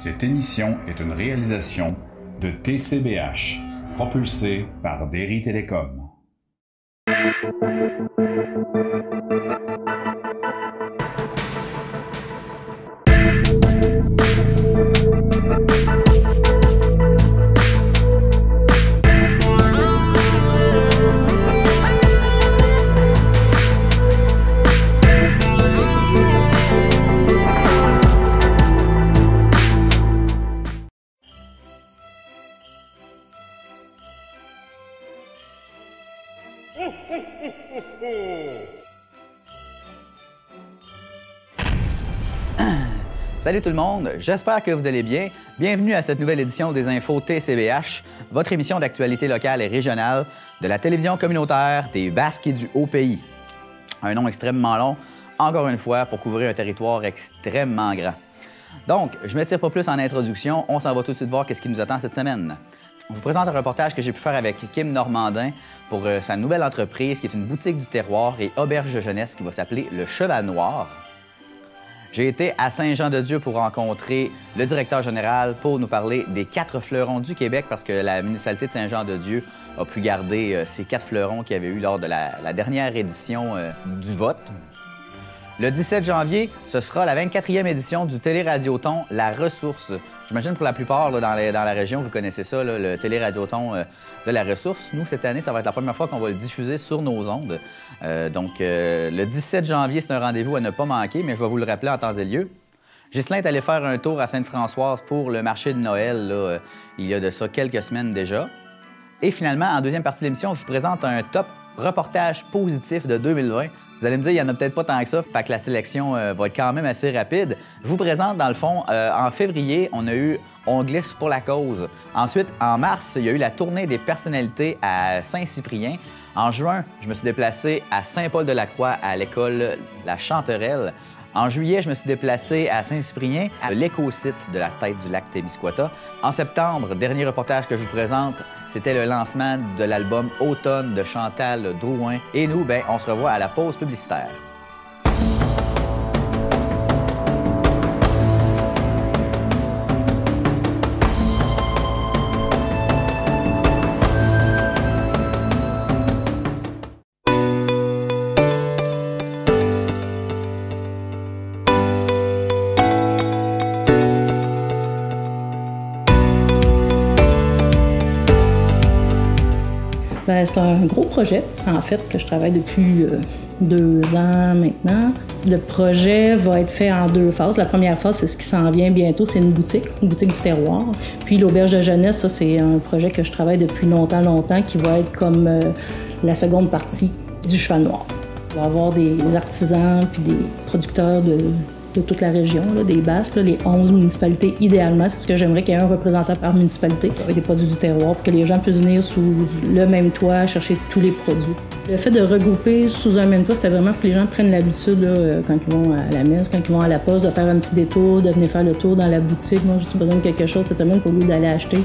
Cette émission est une réalisation de TCBH, propulsée par Derry Télécom. Salut tout le monde, j'espère que vous allez bien. Bienvenue à cette nouvelle édition des Infos TCBH, votre émission d'actualité locale et régionale de la télévision communautaire des Basques et du Haut-Pays. Un nom extrêmement long, encore une fois, pour couvrir un territoire extrêmement grand. Donc, je ne m'étire pas plus en introduction, on s'en va tout de suite voir qu'est-ce qui nous attend cette semaine. Je vous présente un reportage que j'ai pu faire avec Kim Normandin pour sa nouvelle entreprise qui est une boutique du terroir et auberge de jeunesse qui va s'appeler Le Cheval Noir. J'ai été à Saint-Jean-de-Dieu pour rencontrer le directeur général pour nous parler des 4 fleurons du Québec parce que la municipalité de Saint-Jean-de-Dieu a pu garder ces 4 fleurons qu'il y avait eu lors de la dernière édition du vote. Le 17 janvier, ce sera la 24e édition du Téléradioton La Ressource. J'imagine pour la plupart là, dans la région, vous connaissez ça, là, le Téléradioton de La Ressource. Nous, cette année, ça va être la première fois qu'on va le diffuser sur nos ondes. Le 17 janvier, c'est un rendez-vous à ne pas manquer, mais je vais vous le rappeler en temps et lieu. Ghislain est allé faire un tour à Sainte-Françoise pour le marché de Noël, là, il y a de ça quelques semaines déjà. Et finalement, en deuxième partie de l'émission, je vous présente un top reportage positif de 2020. Vous allez me dire, il n'y en a peut-être pas tant que ça, fait que la sélection va être quand même assez rapide. Je vous présente, dans le fond, en février, on a eu On glisse pour la cause. Ensuite, en mars, il y a eu la tournée des personnalités à Saint-Cyprien. En juin, je me suis déplacé à Saint-Paul-de-la-Croix, à l'école La Chanterelle. En juillet, je me suis déplacé à Saint-Cyprien, à l'éco-site de la tête du lac Témiscouata. En septembre, dernier reportage que je vous présente, c'était le lancement de l'album Automne de Chantal Drouin. Et nous, on se revoit à la pause publicitaire. C'est un gros projet, en fait, que je travaille depuis 2 ans maintenant. Le projet va être fait en 2 phases. La première phase, c'est ce qui s'en vient bientôt, c'est une boutique du terroir. Puis l'auberge de jeunesse, ça, c'est un projet que je travaille depuis longtemps, qui va être comme la seconde partie du Cheval Noir. Il va y avoir des artisans puis des producteurs de toute la région, là, des Basques, là, les 11 municipalités, idéalement. C'est ce que j'aimerais qu'il y ait un représentant par municipalité avec des produits du terroir pour que les gens puissent venir sous le même toit chercher tous les produits. Le fait de regrouper sous un même toit, c'était vraiment pour que les gens prennent l'habitude, là, quand ils vont à la messe, quand ils vont à la poste, de faire un petit détour, de venir faire le tour dans la boutique. Moi, j'ai besoin de quelque chose cette semaine pour lieu d'aller acheter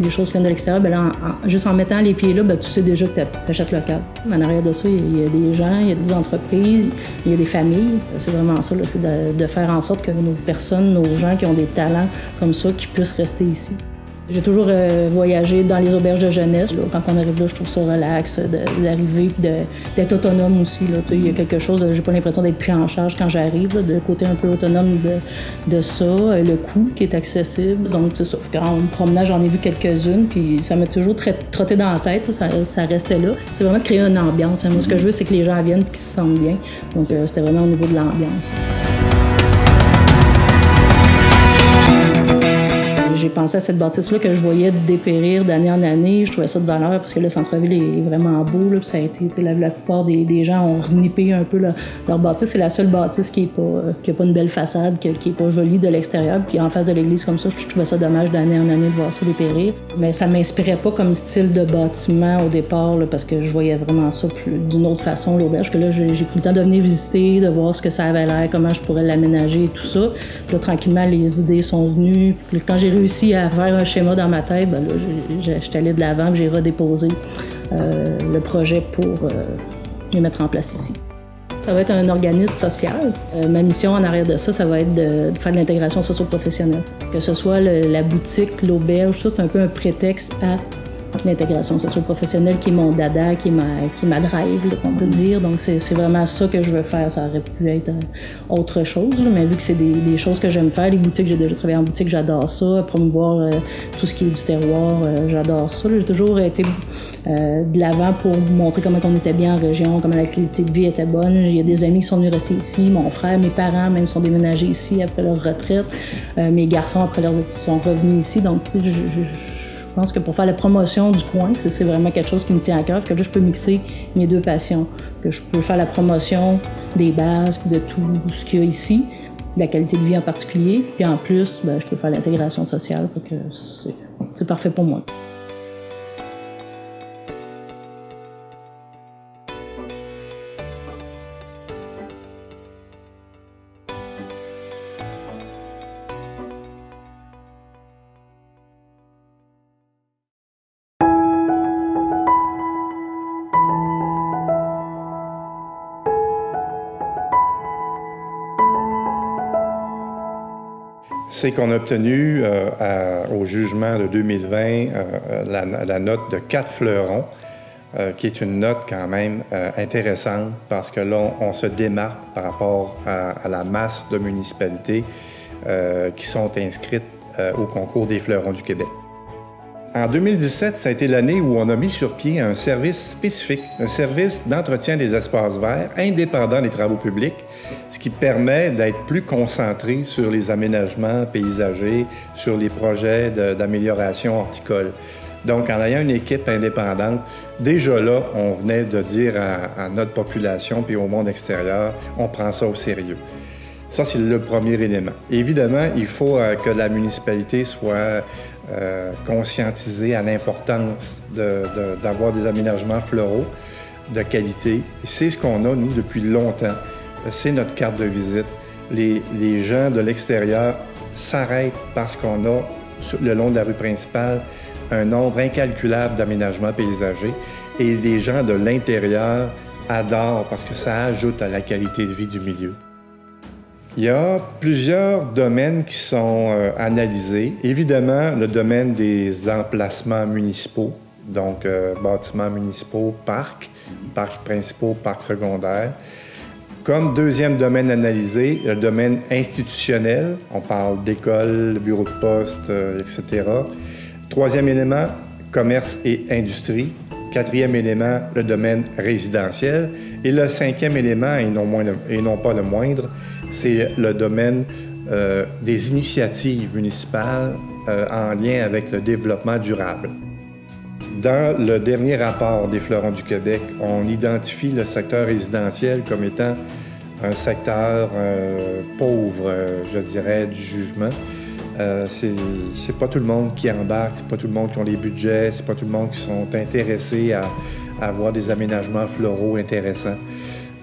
des choses qui viennent de l'extérieur. Là, juste en mettant les pieds là, tu sais déjà que tu achètes local. En arrière de ça, il y a des gens, il y a des entreprises, il y a des familles. C'est vraiment ça, c'est de faire en sorte que nos personnes, nos gens qui ont des talents comme ça, qui puissent rester ici. J'ai toujours voyagé dans les auberges de jeunesse. Là. Quand on arrive là, je trouve ça relax d'arriver et d'être autonome aussi. Là. Il y a quelque chose, j'ai pas l'impression d'être pris en charge quand j'arrive, le côté un peu autonome de ça, le coût qui est accessible. Donc, c'est ça. En me promenant, j'en ai vu quelques-unes, puis ça m'a toujours trotté dans la tête, là, ça restait là. C'est vraiment de créer une ambiance. Moi, ce que je veux, c'est que les gens viennent et qu'ils se sentent bien. Donc, c'était vraiment au niveau de l'ambiance. J'ai pensé à cette bâtisse-là que je voyais dépérir d'année en année. Je trouvais ça de valeur parce que le centre-ville est vraiment beau. Là, puis ça a été, la plupart des gens ont renippé un peu leur bâtisse. C'est la seule bâtisse qui a pas une belle façade, qui est pas jolie de l'extérieur. Puis en face de l'église comme ça, je trouvais ça dommage d'année en année de voir ça dépérir. Mais ça m'inspirait pas comme style de bâtiment au départ là, parce que je voyais vraiment ça d'une autre façon, l'auberge. Que là, j'ai pris le temps de venir visiter, de voir ce que ça avait l'air, comment je pourrais l'aménager et tout ça. Puis là, tranquillement, les idées sont venues. Puis quand j'ai réussi à faire un schéma dans ma tête, là, j'étais allée de l'avant, j'ai redéposé le projet pour le mettre en place ici. Ça va être un organisme social. Ma mission en arrière de ça, ça va être de faire de l'intégration socio-professionnelle. Que ce soit la boutique, l'auberge, ça, c'est un peu un prétexte à l'intégration socio-professionnelle qui est mon dada, qui est ma drive, là, on peut dire. Donc, c'est vraiment ça que je veux faire. Ça aurait pu être autre chose, là, mais vu que c'est des choses que j'aime faire, les boutiques, j'ai déjà travaillé en boutique, j'adore ça. Promouvoir tout ce qui est du terroir, j'adore ça. J'ai toujours été de l'avant pour montrer comment on était bien en région, comment la qualité de vie était bonne. Il y a des amis qui sont venus rester ici, mon frère, mes parents même sont déménagés ici après leur retraite. Mes garçons, après leur retraite, sont revenus ici. Donc, tu sais, je pense que pour faire la promotion du coin, c'est vraiment quelque chose qui me tient à cœur, que là, je peux mixer mes deux passions. Que je peux faire la promotion des Basques, de tout ce qu'il y a ici, de la qualité de vie en particulier. Puis en plus, je peux faire l'intégration sociale, que c'est parfait pour moi. C'est qu'on a obtenu au jugement de 2020 la note de 4 fleurons, qui est une note quand même intéressante parce que là, on se démarque par rapport à la masse de municipalités qui sont inscrites au concours des fleurons du Québec. En 2017, ça a été l'année où on a mis sur pied un service spécifique, un service d'entretien des espaces verts indépendant des travaux publics, ce qui permet d'être plus concentré sur les aménagements paysagers, sur les projets d'amélioration horticole. Donc, en ayant une équipe indépendante, déjà là, on venait de dire à notre population puis au monde extérieur, on prend ça au sérieux. Ça, c'est le premier élément. Évidemment, il faut que la municipalité soit conscientisée à l'importance d'avoir des aménagements floraux de qualité. C'est ce qu'on a, nous, depuis longtemps. C'est notre carte de visite. Les gens de l'extérieur s'arrêtent parce qu'on a, le long de la rue principale, un nombre incalculable d'aménagements paysagers. Et les gens de l'intérieur adorent parce que ça ajoute à la qualité de vie du milieu. Il y a plusieurs domaines qui sont analysés. Évidemment, le domaine des emplacements municipaux, donc bâtiments municipaux, parcs principaux, parcs secondaires. Comme deuxième domaine analysé, le domaine institutionnel. On parle d'écoles, bureaux de poste, etc. Troisième élément, commerce et industrie. Quatrième élément, le domaine résidentiel. Et le cinquième élément, et non pas le moindre, c'est le domaine des initiatives municipales en lien avec le développement durable. Dans le dernier rapport des Fleurons du Québec, on identifie le secteur résidentiel comme étant un secteur pauvre, je dirais, du jugement. C'est pas tout le monde qui embarque, c'est pas tout le monde qui ont les budgets, c'est pas tout le monde qui sont intéressés à avoir des aménagements floraux intéressants.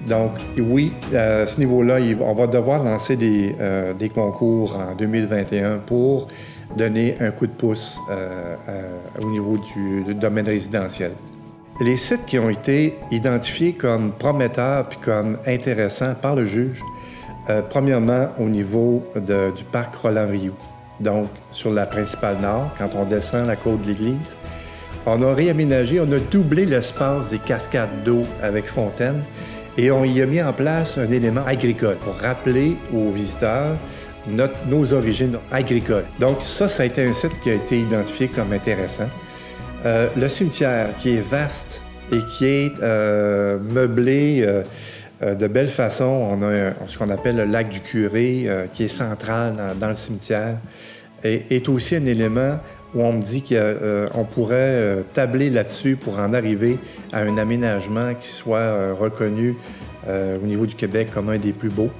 Donc, oui, à ce niveau-là, on va devoir lancer des concours en 2021 pour donner un coup de pouce au niveau du domaine résidentiel. Les sites qui ont été identifiés comme prometteurs puis comme intéressants par le juge, premièrement, au niveau du parc Roland-Rioux, donc sur la principale nord, quand on descend la côte de l'Église, on a réaménagé, on a doublé l'espace des cascades d'eau avec fontaine et on y a mis en place un élément agricole pour rappeler aux visiteurs nos origines agricoles. Donc ça a été un site qui a été identifié comme intéressant. Le cimetière, qui est vaste et qui est meublé de belle façon. On a ce qu'on appelle le lac du Curé, qui est central dans le cimetière, et est aussi un élément où on me dit qu'on pourrait tabler là-dessus pour en arriver à un aménagement qui soit reconnu au niveau du Québec comme un des plus beaux.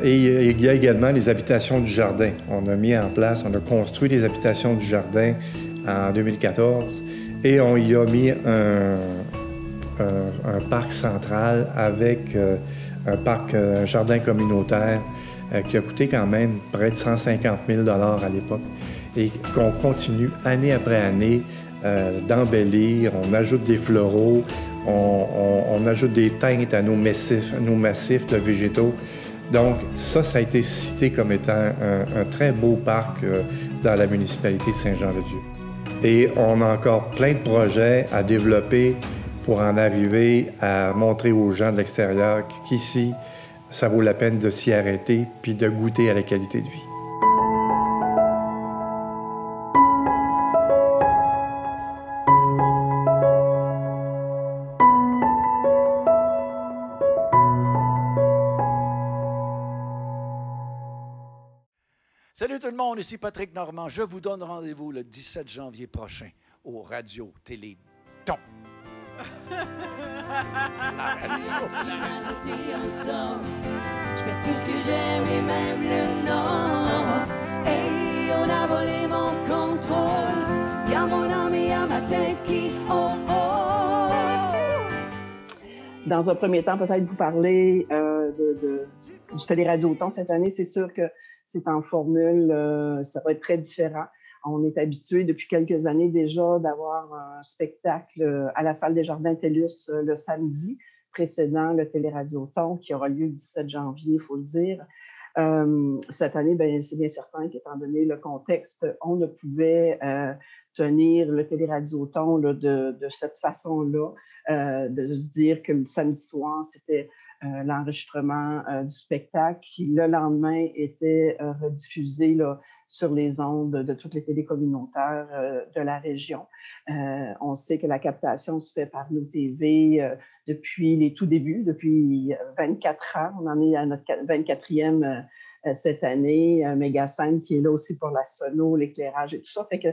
Et il y a également les habitations du jardin. On a construit les habitations du jardin en 2014 et on y a mis un parc central avec un jardin communautaire qui a coûté quand même près de 150 000 $ à l'époque et qu'on continue année après année d'embellir. On ajoute des floraux, on ajoute des teintes à nos massifs de végétaux. Donc, ça a été cité comme étant un très beau parc dans la municipalité de Saint-Jean-de-Dieu. Et on a encore plein de projets à développer pour en arriver à montrer aux gens de l'extérieur qu'ici, ça vaut la peine de s'y arrêter puis de goûter à la qualité de vie. Salut tout le monde, ici Patrick Normand. Je vous donne rendez-vous le 17 janvier prochain au Radio Télé Don. Je perds tout ce que j'aime et même le nom. Hey, on a volé mon contrôle. Y'a mon âme et y'a ma tête qui Dans un premier temps, peut-être vous parler du Téléradioton cette année. C'est sûr que c'est en formule, ça va être très différent. On est habitué depuis quelques années déjà d'avoir un spectacle à la salle des Jardins TELUS le samedi, précédant le Téléradioton, qui aura lieu le 17 janvier, il faut le dire. Cette année, bien, c'est bien certain qu'étant donné le contexte, on ne pouvait tenir le Téléradioton là, de cette façon-là, de se dire que le samedi soir, c'était l'enregistrement du spectacle qui, le lendemain, était rediffusé là, sur les ondes de toutes les télés communautaires de la région. On sait que la captation se fait par nos TV depuis les tout débuts, depuis 24 ans. On en est à notre 24e cette année. Méga-scène qui est là aussi pour la sono, l'éclairage et tout ça. Fait que,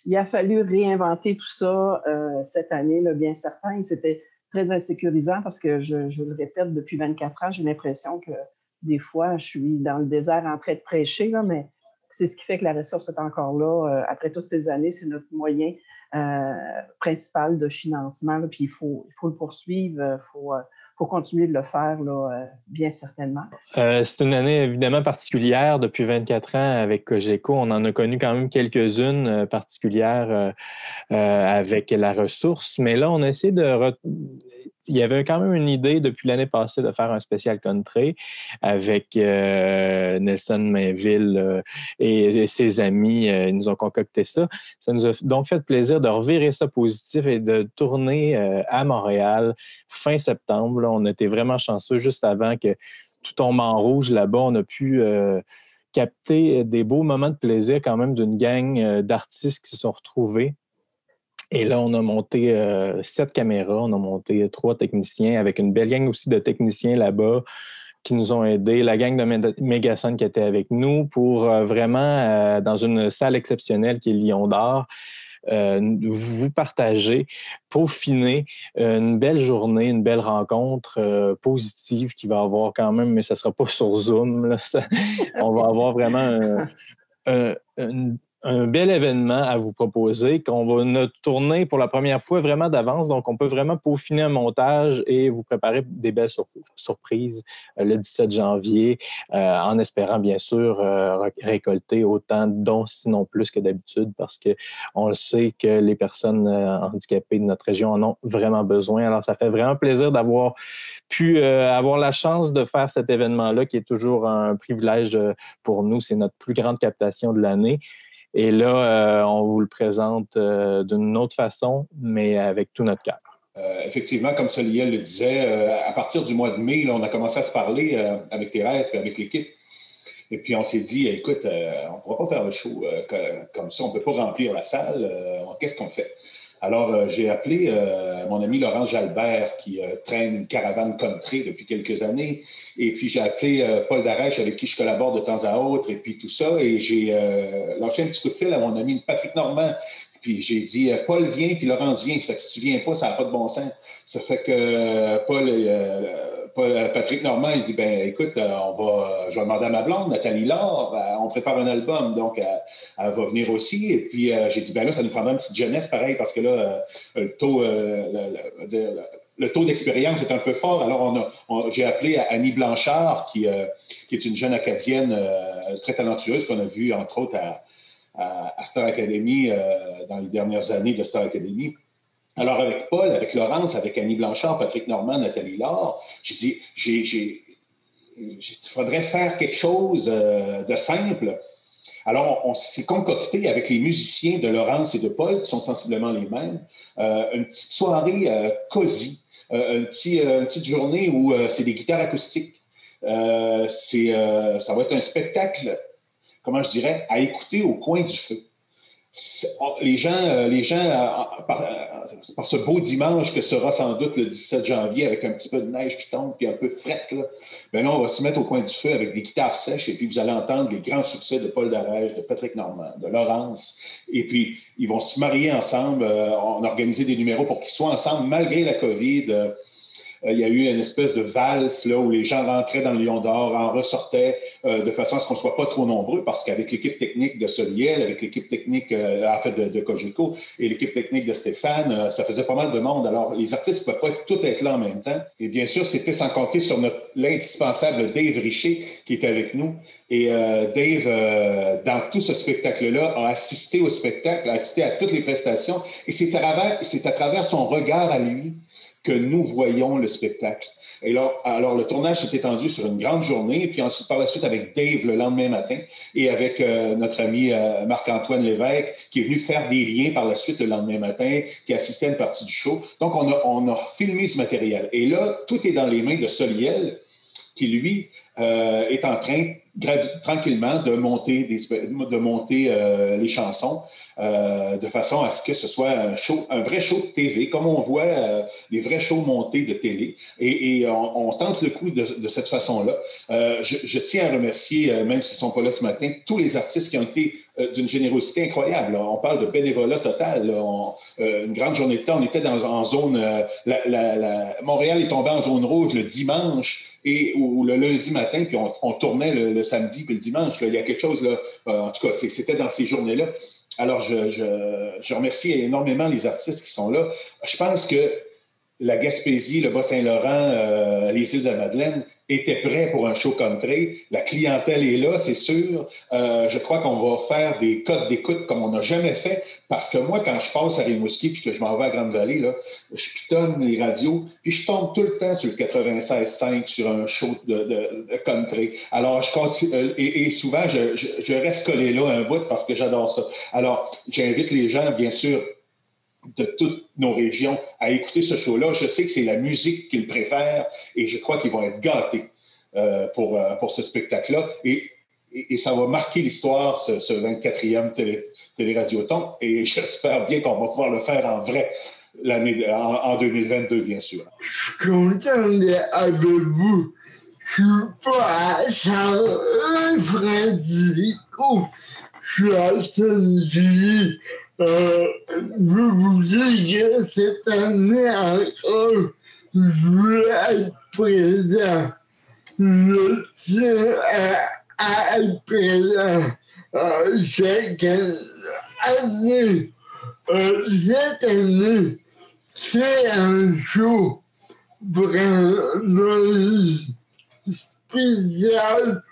il a fallu réinventer tout ça cette année, là, bien certain. C'était très insécurisant parce que, je le répète, depuis 24 ans, j'ai l'impression que des fois, je suis dans le désert en train de prêcher, là, mais c'est ce qui fait que la ressource est encore là. Après toutes ces années, c'est notre moyen principal de financement. Là, puis il faut le poursuivre, faut continuer de le faire, là, bien certainement. C'est une année évidemment particulière. Depuis 24 ans avec Cogeco, on en a connu quand même quelques-unes particulières avec la ressource. Mais là, on a essayé il y avait quand même une idée depuis l'année passée de faire un spécial country avec Nelson Mainville et ses amis. Ils nous ont concocté ça. Ça nous a donc fait plaisir de revirer ça positif et de tourner à Montréal fin septembre. Là, on a été vraiment chanceux juste avant que tout tombe en rouge là-bas. On a pu capter des beaux moments de plaisir quand même d'une gang d'artistes qui se sont retrouvés. Et là, on a monté 7 caméras, on a monté 3 techniciens avec une belle gang aussi de techniciens là-bas qui nous ont aidés, la gang de Méga-scène qui était avec nous pour vraiment, dans une salle exceptionnelle qui est Lion d'Or, vous partager, peaufiner une belle journée, une belle rencontre positive qui va avoir quand même, mais ça ne sera pas sur Zoom. Là, on va avoir vraiment un bel événement à vous proposer qu'on va tourner pour la première fois vraiment d'avance. Donc, on peut vraiment peaufiner un montage et vous préparer des belles surprises le 17 janvier en espérant, bien sûr, récolter autant de dons, sinon plus que d'habitude, parce qu'on le sait que les personnes handicapées de notre région en ont vraiment besoin. Alors, ça fait vraiment plaisir d'avoir pu avoir la chance de faire cet événement-là qui est toujours un privilège pour nous. C'est notre plus grande captation de l'année. Et là, on vous le présente d'une autre façon, mais avec tout notre cœur. Effectivement, comme Soliel le disait, à partir du mois de mai, là, on a commencé à se parler avec Thérèse et avec l'équipe. Et puis, on s'est dit, écoute, on ne pourra pas faire le show comme ça. On ne peut pas remplir la salle. Qu'est-ce qu'on fait? Alors, j'ai appelé mon ami Laurent Jalbert, qui traîne une caravane country depuis quelques années. Et puis, j'ai appelé Paul Darèche, avec qui je collabore de temps à autre, et puis tout ça. Et j'ai lâché un petit coup de fil à mon ami Patrick Normand. Puis j'ai dit, Paul vient, puis Laurence vient. Ça fait que si tu viens pas, ça n'a pas de bon sens. Ça fait que Patrick Normand, il dit, ben écoute, je vais demander à ma blonde, Nathalie Laure, on prépare un album, donc elle va venir aussi. Et puis j'ai dit, ben là, ça nous prendra une petite jeunesse pareil, parce que là, le taux d'expérience est un peu fort. Alors, j'ai appelé Annie Blanchard, qui est une jeune Acadienne très talentueuse qu'on a vue, entre autres, à Star Academy, dans les dernières années de Star Academy. Alors, avec Paul, avec Laurence, avec Annie Blanchard, Patrick Normand, Nathalie Laure, j'ai dit, il faudrait faire quelque chose de simple. Alors, on s'est concocté avec les musiciens de Laurence et de Paul, qui sont sensiblement les mêmes, une petite soirée cosy, une petite journée où c'est des guitares acoustiques. Ça va être un spectacle, comment je dirais, à écouter au coin du feu. Les gens par ce beau dimanche que sera sans doute le 17 janvier avec un petit peu de neige qui tombe puis un peu frette, là, ben là, on va se mettre au coin du feu avec des guitares sèches et puis vous allez entendre les grands succès de Paul Darèche, de Patrick Normand, de Laurence. Et puis, ils vont se marier ensemble. On a organisé des numéros pour qu'ils soient ensemble malgré la COVID. Il y a eu une espèce de valse là, où les gens rentraient dans le Lion d'Or, en ressortaient de façon à ce qu'on ne soit pas trop nombreux, parce qu'avec l'équipe technique de Soliel, avec l'équipe technique de Cogeco et l'équipe technique de Stéphane, ça faisait pas mal de monde. Alors, les artistes ne pouvaient pas tous être là en même temps. Et bien sûr, c'était sans compter sur l'indispensable Dave Richer qui était avec nous. Et Dave, dans tout ce spectacle-là, a assisté au spectacle, a assisté à toutes les prestations. Et c'est à travers son regard à lui que nous voyons le spectacle. Et là, alors, le tournage s'est étendu sur une grande journée, et puis ensuite, par la suite, avec Dave le lendemain matin, et avec notre ami Marc-Antoine Lévesque, qui est venu faire des liens par la suite le lendemain matin, qui assistait à une partie du show. Donc, on a filmé du matériel. Et là, tout est dans les mains de Soliel, qui, lui, est en train, tranquillement, de monter les chansons, de façon à ce que ce soit un vrai show de TV, comme on voit les vrais shows montés de télé. Et on tente le coup de cette façon-là. Je tiens à remercier, même s'ils ne sont pas là ce matin, tous les artistes qui ont été d'une générosité incroyable. Là. On parle de bénévolat total. Une grande journée de temps, on était en zone... Montréal est tombé en zone rouge le dimanche ou le lundi matin, puis on tournait le samedi puis le dimanche. Là. Il y a quelque chose, là, en tout cas, c'était dans ces journées-là. Alors, je remercie énormément les artistes qui sont là. Je pense que la Gaspésie, le Bas-Saint-Laurent, les îles de la Madeleine étaient prêts pour un show country. La clientèle est là, c'est sûr. Je crois qu'on va faire des codes d'écoute comme on n'a jamais fait, parce que moi, quand je passe à Rimouski puis que je m'en vais à Grande-Vallée, là, je pitonne les radios, puis je tombe tout le temps sur le 96.5 sur un show de country. Alors, je continue, et souvent, je reste collé là un bout parce que j'adore ça. Alors, j'invite les gens, bien sûr, de toutes nos régions à écouter ce show-là. Je sais que c'est la musique qu'ils préfèrent et je crois qu'ils vont être gâtés pour ce spectacle-là. Et ça va marquer l'histoire, ce 24e Téléradioton. Et j'espère bien qu'on va pouvoir le faire en vrai en 2022, bien sûr. Je suis content d'être avec vous. Je ne suis pas à Saint-Frédérico. Je suis à Saint-Gilles. Je vous dis que cette année encore, je veux être présent. Je tiens à être présent chaque année. Cette année, c'est un show vraiment spécial.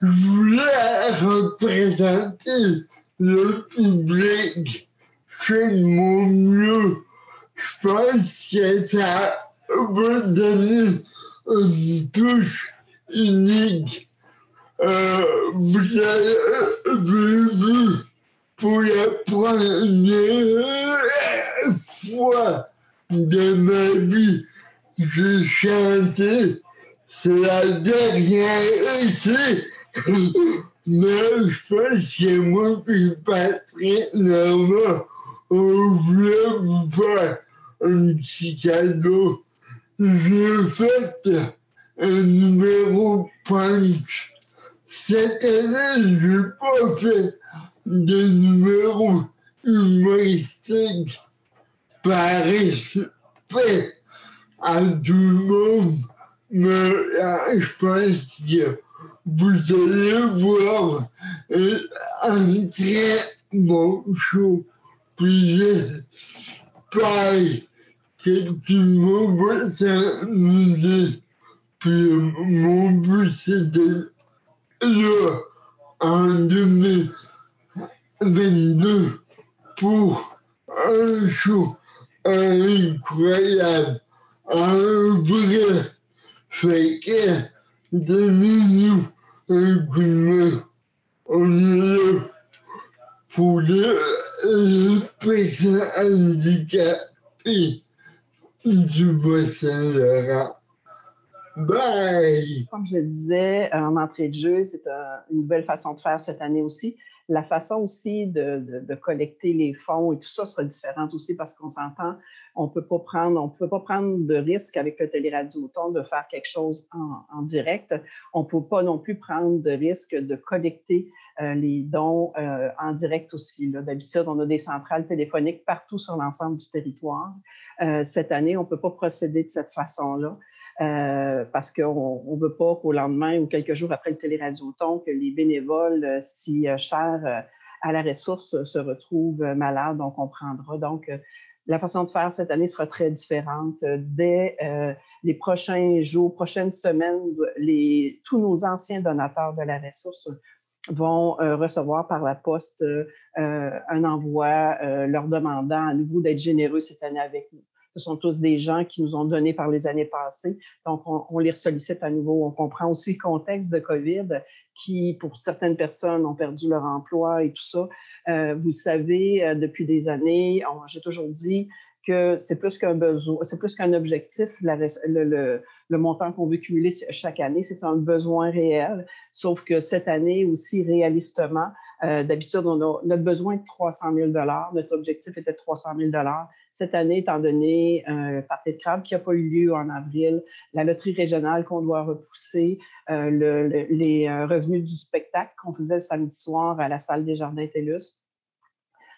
Je voulais représenter le public, fait de mon mieux. Je pense que ça va donner une touche unique. Vous avez vu pour la première fois de ma vie, j'ai chanté. C'est la dernière été. Mais je pense que moi et Patrick Normand, on voulait vous faire un petit cadeau. J'ai fait un numéro punch. Cette année, je n'ai pas fait de numéro humoristique par respect à tout le monde. Mais je pense que vous allez voir un très bon show. Puis j'espère que tout le monde va s'amuser. Puis mon but, c'est de là, en 2022, pour un show incroyable. En vrai, fait que donnez-nous un coup de main. On est là pour le personnes handicapées du Bas-Saint-Laurent. Bye! Comme je le disais en entrée de jeu, c'est une nouvelle façon de faire cette année aussi. La façon aussi de collecter les fonds et tout ça sera différente aussi parce qu'on s'entend, on ne peut pas prendre de risque avec le Téléradioton de faire quelque chose en direct. On ne peut pas non plus prendre de risque de collecter les dons en direct aussi. D'habitude, on a des centrales téléphoniques partout sur l'ensemble du territoire. Cette année, on ne peut pas procéder de cette façon-là. Parce qu'on ne veut pas qu'au lendemain ou quelques jours après le Téléradioton, que les bénévoles si chers à la ressource se retrouvent malades, on comprendra. Donc, la façon de faire cette année sera très différente. Dès les prochains jours, prochaines semaines, tous nos anciens donateurs de la ressource vont recevoir par la poste un envoi leur demandant à nouveau d'être généreux cette année avec nous. Ce sont tous des gens qui nous ont donné par les années passées. Donc, on les sollicite à nouveau. On comprend aussi le contexte de COVID qui, pour certaines personnes, ont perdu leur emploi et tout ça. Vous savez, depuis des années, j'ai toujours dit que c'est plus qu'un besoin, c'est plus qu'un objectif. Le montant qu'on veut cumuler chaque année, c'est un besoin réel. Sauf que cette année aussi, réalistement, d'habitude, notre besoin est de 300 000 $. Notre objectif était de 300 000 $. Cette année, étant donné un party de crabe qui n'a pas eu lieu en avril, la loterie régionale qu'on doit repousser, les revenus du spectacle qu'on faisait le samedi soir à la salle des Jardins TELUS.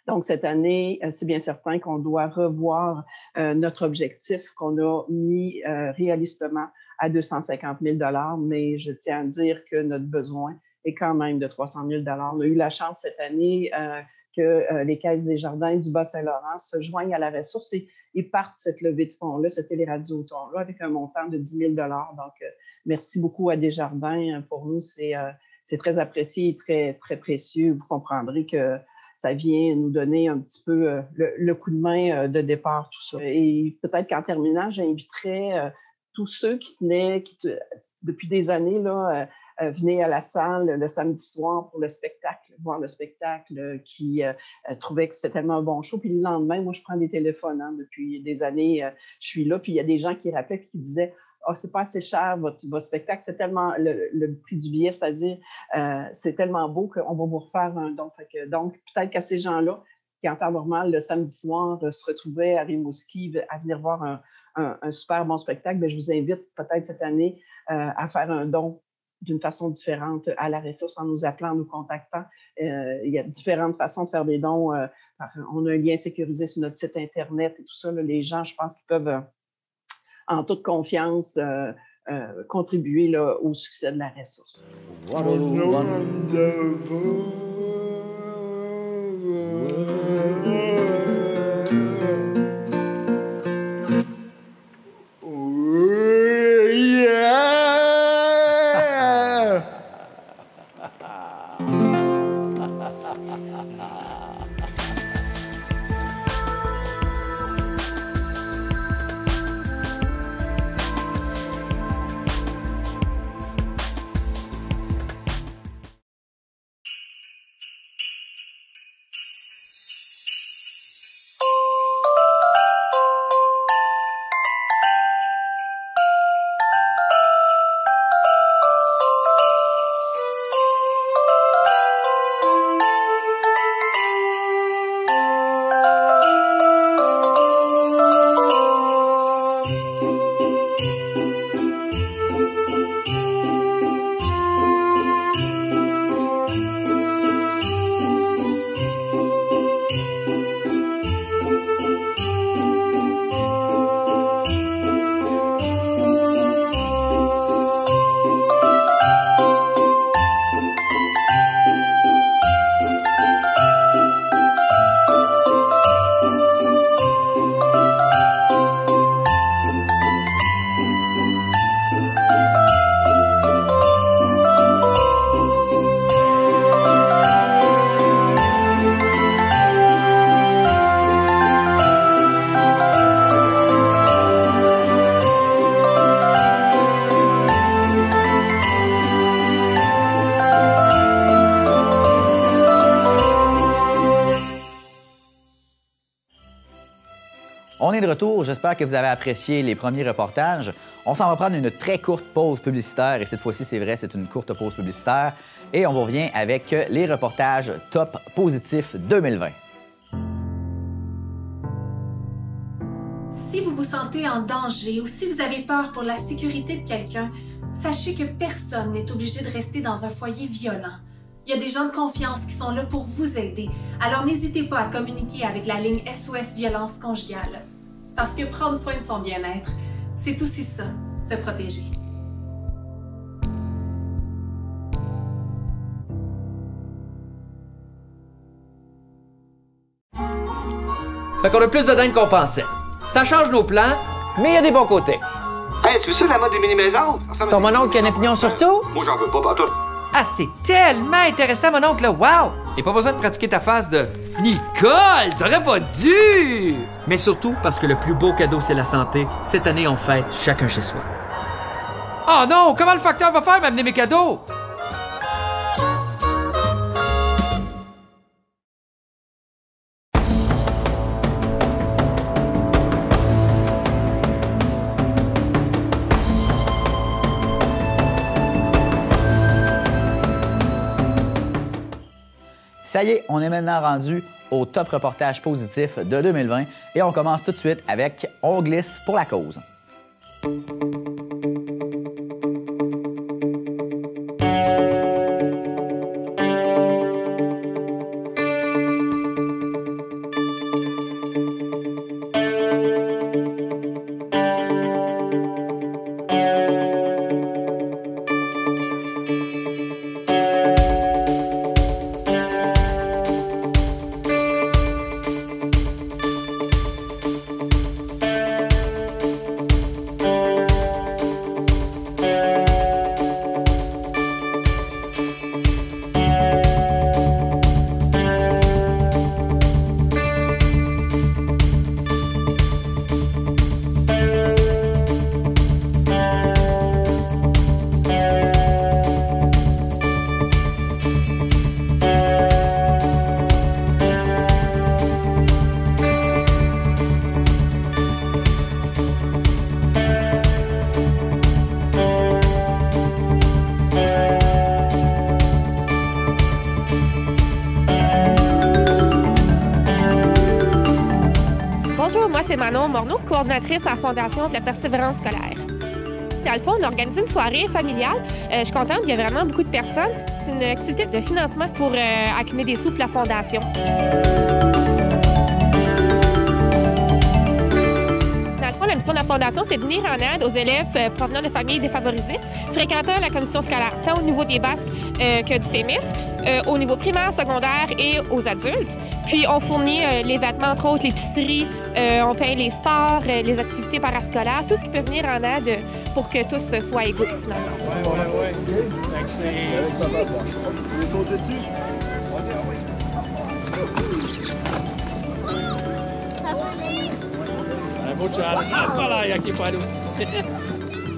Donc, cette année, c'est bien certain qu'on doit revoir notre objectif qu'on a mis réalistement à 250 000 $, mais je tiens à dire que notre besoin est quand même de 300 000 $. On a eu la chance cette année que les Caisses des Jardins du Bas-Saint-Laurent se joignent à la ressource et partent cette levée de fonds-là, ce Téléradioton-là, avec un montant de 10 000 $. Donc, merci beaucoup à Desjardins. Pour nous, c'est très apprécié et très, très précieux. Vous comprendrez que ça vient nous donner un petit peu le coup de main de départ, tout ça. Et peut-être qu'en terminant, j'inviterais tous ceux qui depuis des années, là, venaient à la salle le samedi soir pour le spectacle, voir le spectacle, qui trouvaient que c'était tellement un bon show. Puis le lendemain, moi, je prends des téléphones. Depuis des années, je suis là. Puis il y a des gens qui rappelaient et qui disaient « Ah, c'est pas assez cher, votre spectacle, c'est tellement le prix du billet, c'est-à-dire c'est tellement beau qu'on va vous refaire un don. » Donc, peut-être qu'à ces gens-là, qui en temps normal, le samedi soir, se retrouvaient à Rimouski à venir voir un super bon spectacle, bien, je vous invite peut-être cette année à faire un don d'une façon différente à la ressource en nous appelant, en nous contactant. Il y a différentes façons de faire des dons. On a un lien sécurisé sur notre site Internet et tout ça. Là, les gens, je pense qu'ils peuvent, en toute confiance, contribuer là, au succès de la ressource. On est de retour. J'espère que vous avez apprécié les premiers reportages. On s'en va prendre une très courte pause publicitaire. Et cette fois-ci, c'est vrai, c'est une courte pause publicitaire. Et on vous revient avec les reportages Top Positif 2020. Si vous vous sentez en danger ou si vous avez peur pour la sécurité de quelqu'un, sachez que personne n'est obligé de rester dans un foyer violent. Il y a des gens de confiance qui sont là pour vous aider, alors n'hésitez pas à communiquer avec la ligne SOS Violence Conjugale. Parce que prendre soin de son bien-être, c'est aussi ça, se protéger. Fait qu'on a plus de dingue qu'on pensait. Ça change nos plans, mais il y a des bons côtés. Hey, tu sais ça, la mode des mini-maisons? Ton mononcle qui a une opinion sur tout? Moi, j'en veux pas tout. Ah, c'est tellement intéressant, mon oncle, là. Wow! Et pas besoin de pratiquer ta face de « Nicole, t'aurais pas dû! » Mais surtout parce que le plus beau cadeau, c'est la santé. Cette année, on fête chacun chez soi. Oh non! Comment le facteur va faire m'amener mes cadeaux? Ça y est, on est maintenant rendu au top reportage positif de 2020 et on commence tout de suite avec On glisse pour la cause. Bonjour, moi c'est Manon Morneau, coordonnatrice à la Fondation de la persévérance scolaire. Dans le fond, on organise une soirée familiale. Je suis contente, il y a vraiment beaucoup de personnes. C'est une activité de financement pour accumuler des sous pour la Fondation. Dans le fond, la mission de la Fondation, c'est de venir en aide aux élèves provenant de familles défavorisées, fréquentant la commission scolaire, tant au niveau des Basques que du TEMIS, au niveau primaire, secondaire et aux adultes. Puis on fournit les vêtements, entre autres, l'épicerie, on paye les sports, les activités parascolaires, tout ce qui peut venir en aide pour que tous soient égaux, finalement.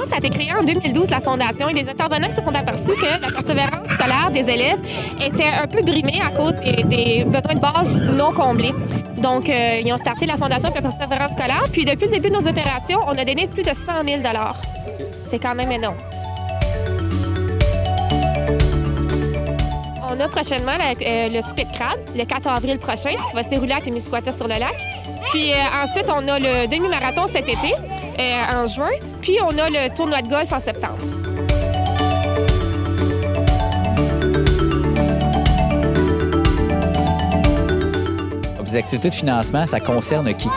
Ça a été créé en 2012, la Fondation, et les intervenants se sont aperçus que la persévérance scolaire des élèves était un peu brimée à cause des besoins de base non comblés. Donc, ils ont starté la Fondation pour la persévérance scolaire, puis depuis le début de nos opérations, on a donné plus de 100 000 $. C'est quand même énorme. On a prochainement le souper de crabe, le 4 avril prochain, qui va se dérouler à Témiscouata-sur-le-Lac. Puis ensuite, on a le demi-marathon cet été, en juin. Puis on a le tournoi de golf en septembre. Les activités de financement, ça concerne qui?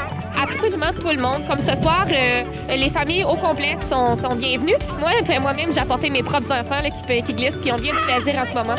Absolument tout le monde. Comme ce soir, les familles au complet sont bienvenues. Moi-même, j'ai apporté mes propres enfants là, qui glissent, qui ont bien du plaisir en ce moment.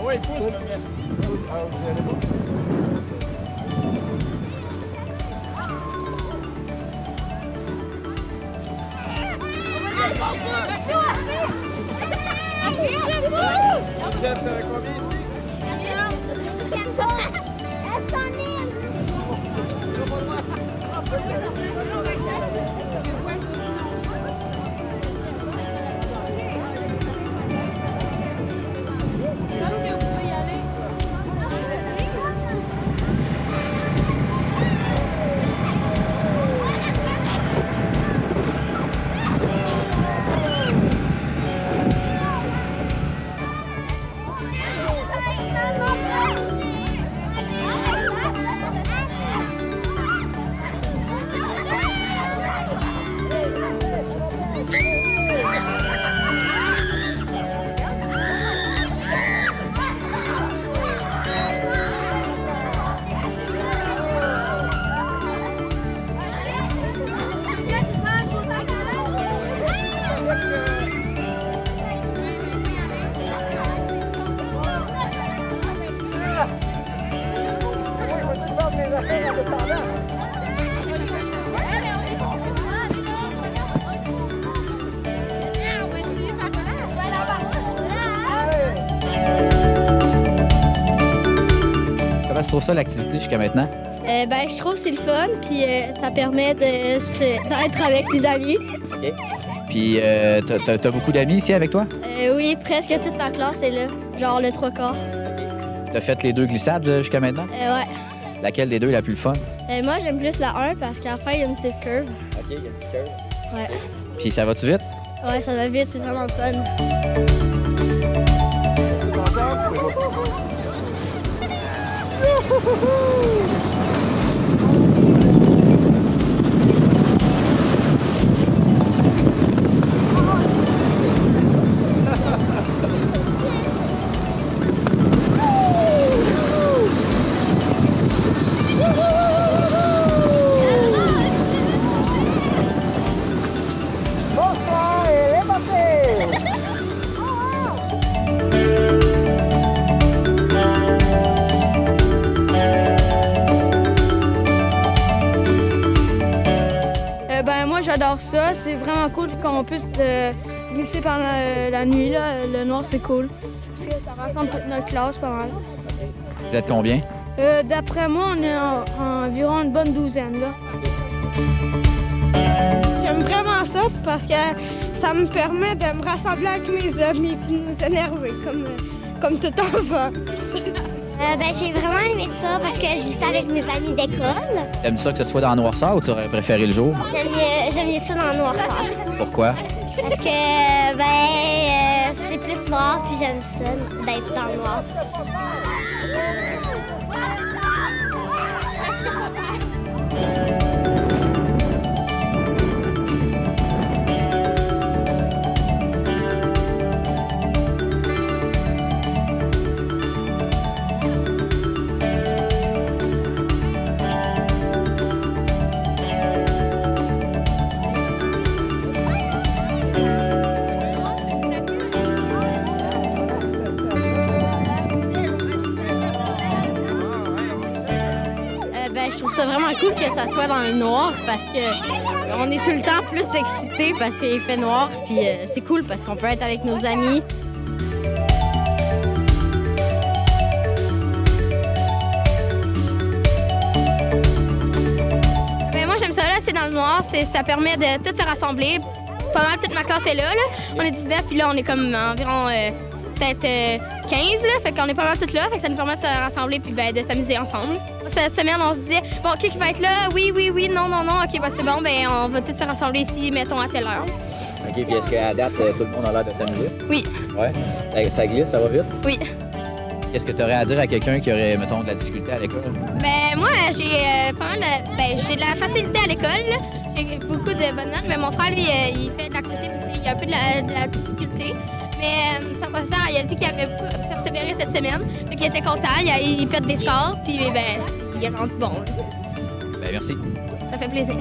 Oui, pousse le mien. Vous allez voir. Jeff, t'avais combien ici? 14. Comment tu trouves ça, l'activité, jusqu'à maintenant? Ben, je trouve que c'est le fun, puis ça permet d'être avec les amis. OK. Puis, t'as beaucoup d'amis ici avec toi? Oui, presque toute ma classe est là, genre le 3/4. T'as fait les 2 glissades jusqu'à maintenant? Ouais. Laquelle des deux est la plus fun? Moi, j'aime plus la 1 parce qu'à la fin, il y a une petite curve. OK, il y a une petite curve. Ouais. Puis, ça va-tu vite? Ouais, ça va vite, c'est vraiment le fun. J'adore ça, c'est vraiment cool qu'on puisse glisser pendant la nuit. Là. Le noir, c'est cool. Parce que ça rassemble toute notre classe pas mal. Vous êtes combien? D'après moi, on est environ une bonne douzaine. J'aime vraiment ça parce que ça me permet de me rassembler avec mes amis et de nous énerver comme tout enfant. Ben, j'ai vraiment aimé ça parce que je lis ça avec mes amis d'école. T'aimes ça que ce soit dans le noirceur ou tu aurais préféré le jour? J'aime mieux ça dans le noirceur. Pourquoi? Parce que, c'est plus noir puis j'aime ça d'être dans le noir. Je trouve ça vraiment cool que ça soit dans le noir parce que on est tout le temps plus excités parce qu'il fait noir. Puis c'est cool parce qu'on peut être avec nos amis. Ben, moi j'aime ça là, c'est dans le noir, ça permet de tout se rassembler. Pas mal toute ma classe est là. On est 19 puis là on est comme environ peut-être 15 là, fait qu'on est pas mal toutes là, fait que ça nous permet de se rassembler puis de s'amuser ensemble. Cette semaine, on se disait, bon, qui va être là? Oui, non, ok, c'est bon, on va tous se rassembler ici, mettons, à telle heure. OK, puis est-ce qu'à date, tout le monde a l'air de s'amuser? Oui. Ouais? Ça glisse, ça va vite? Oui. Qu'est-ce que tu aurais à dire à quelqu'un qui aurait, mettons, de la difficulté à l'école? Ben, moi, j'ai pas mal j'ai de la facilité à l'école. Là. J'ai beaucoup de bonnes notes, mais mon frère, lui, il fait de l'anxiété, puis il a un peu de la difficulté. Mais son professeur, il a dit qu'il avait persévéré cette semaine, fait qu'il était content, il pète des scores, puis ben, il rentre bon. Ben, merci. Ça fait plaisir.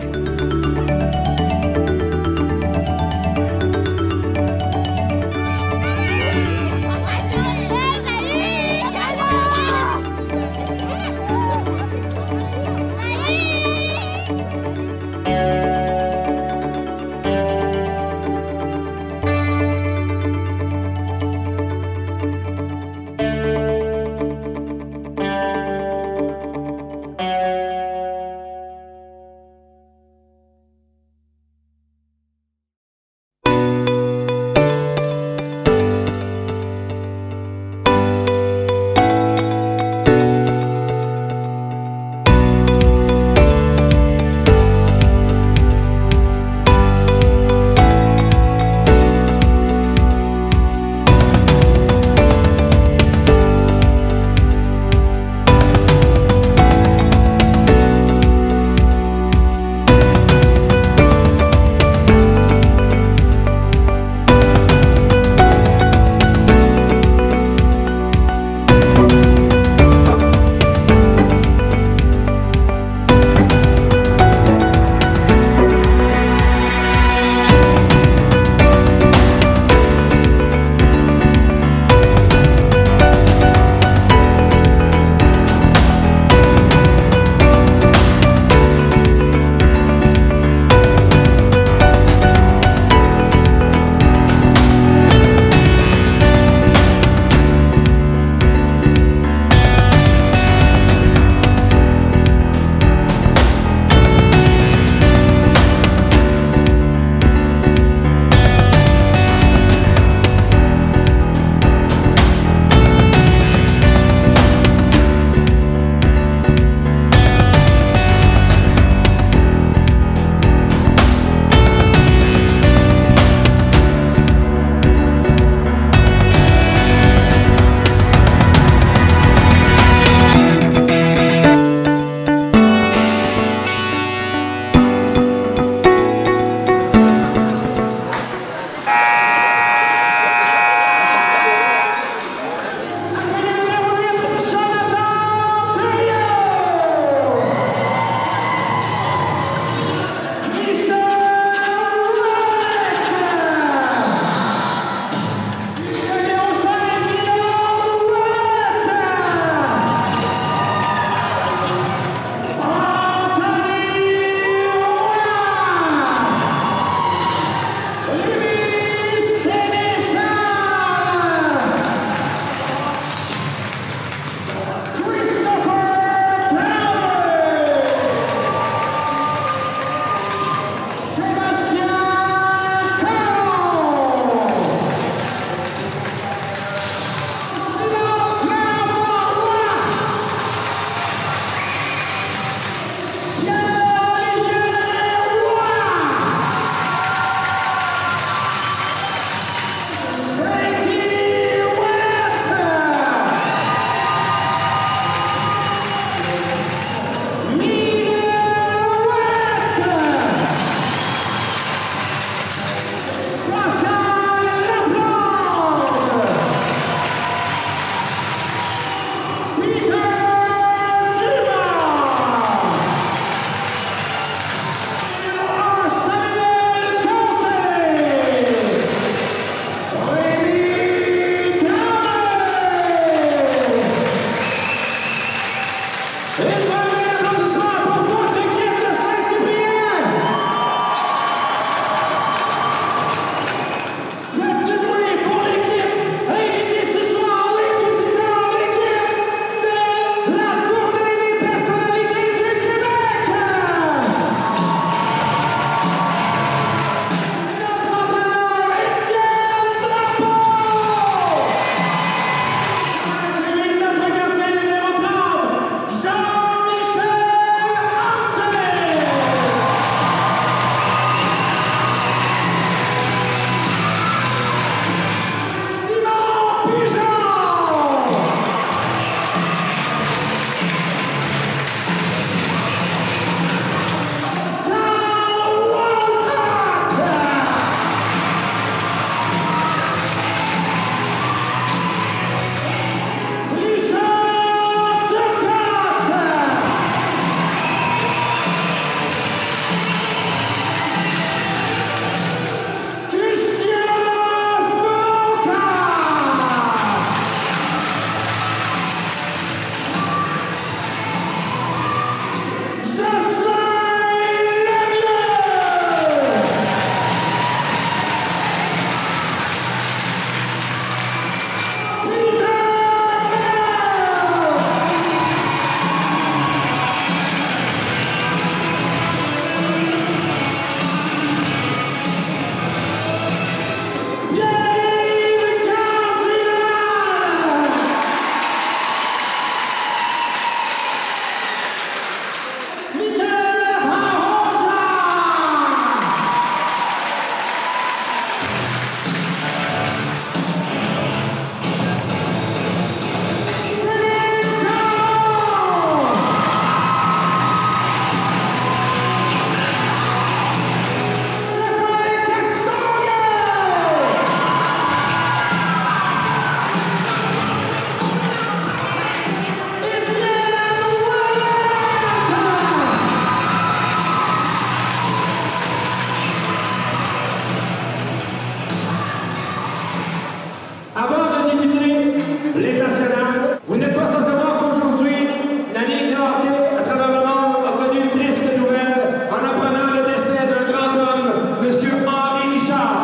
internationale. Vous n'êtes pas sans savoir qu'aujourd'hui, la Ligue de hockey à travers le monde a connu une triste nouvelle en apprenant le décès d'un grand homme, M. Henri Richard.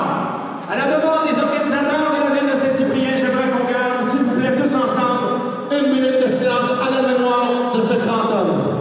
À la demande des organisateurs de la ville de Saint-Cyprien, j'aimerais qu'on garde, s'il vous plaît, tous ensemble, 1 minute de silence à la mémoire de ce grand homme.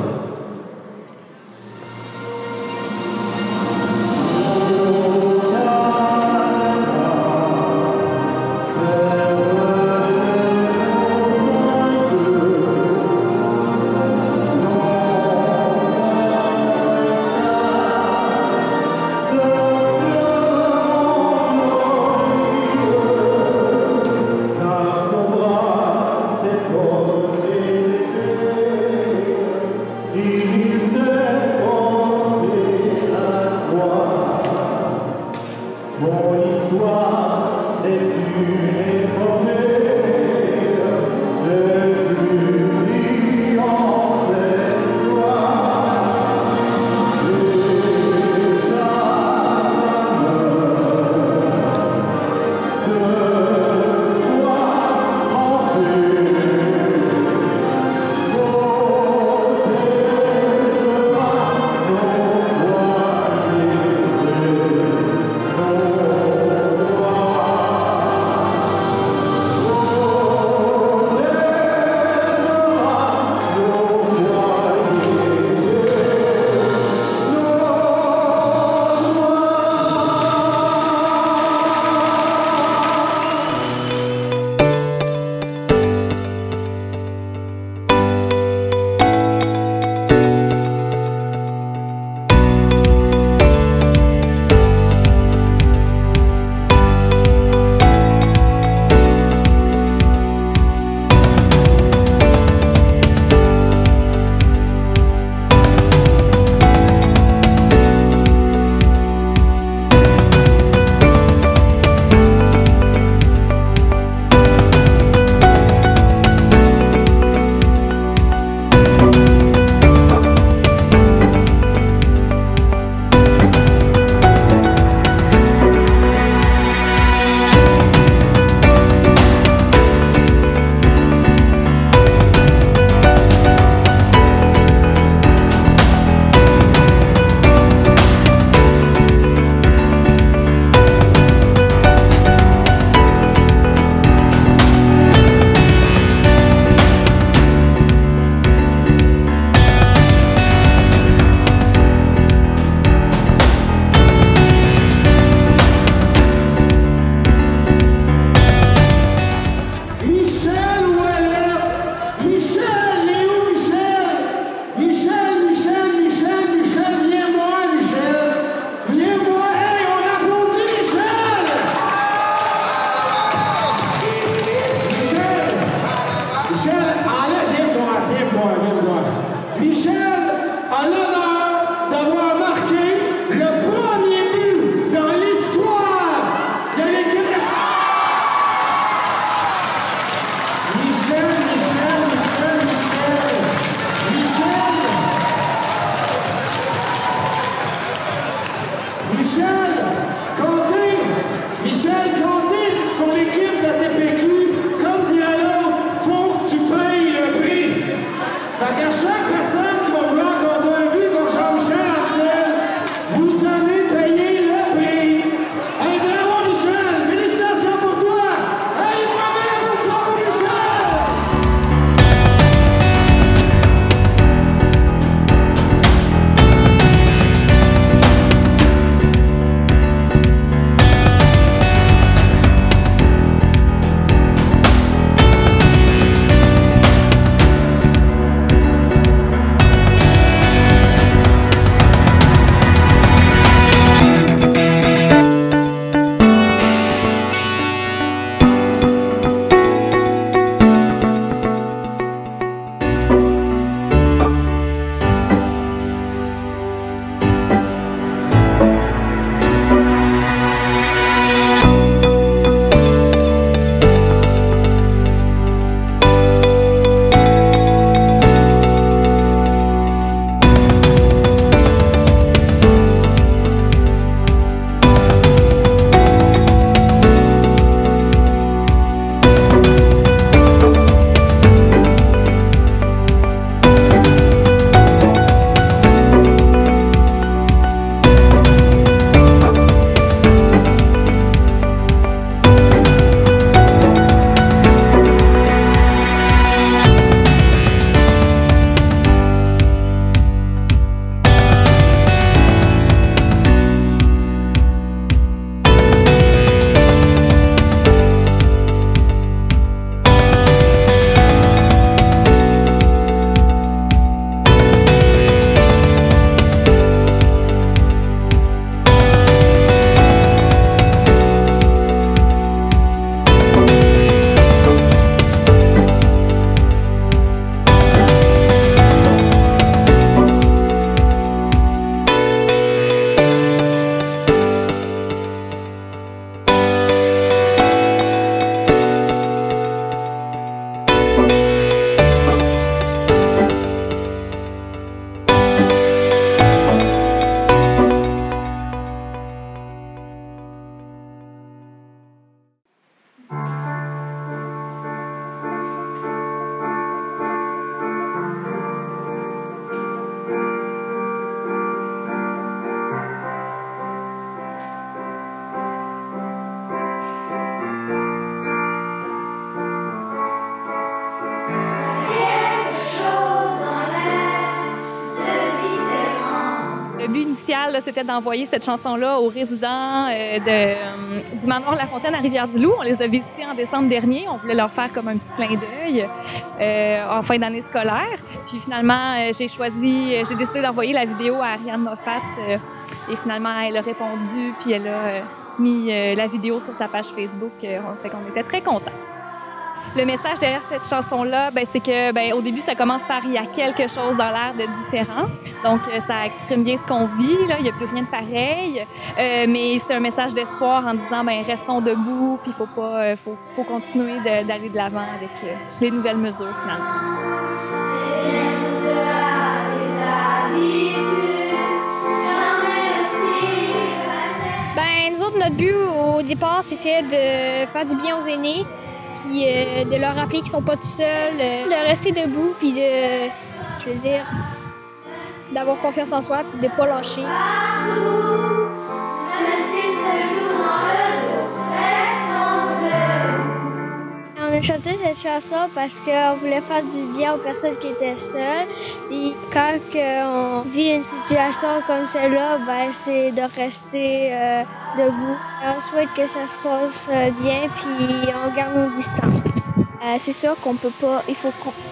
but initial, c'était d'envoyer cette chanson-là aux résidents du manoir La Fontaine à Rivière-du-Loup. On les a visités en décembre dernier. On voulait leur faire comme un petit clin d'œil en fin d'année scolaire. Puis finalement, j'ai décidé d'envoyer la vidéo à Ariane Moffat et finalement, elle a répondu puis elle a mis la vidéo sur sa page Facebook. Fait qu'on était très contents. Le message derrière cette chanson-là, c'est que au début, ça commence par il y a quelque chose dans l'air de différent. Donc, ça exprime bien ce qu'on vit, là. Il n'y a plus rien de pareil. Mais c'est un message d'espoir en disant, restons debout, puis faut continuer d'aller de l'avant avec les nouvelles mesures, finalement. Nous autres, notre but au départ, c'était de faire du bien aux aînés, puis de leur rappeler qu'ils sont pas tout seuls, de rester debout, puis d'avoir confiance en soi, puis de pas lâcher. On a chanté cette chanson parce qu'on voulait faire du bien aux personnes qui étaient seules. Puis quand on vit une situation comme celle-là, c'est de rester debout. On souhaite que ça se passe bien, puis on garde nos distances. C'est sûr qu'on peut pas, il faut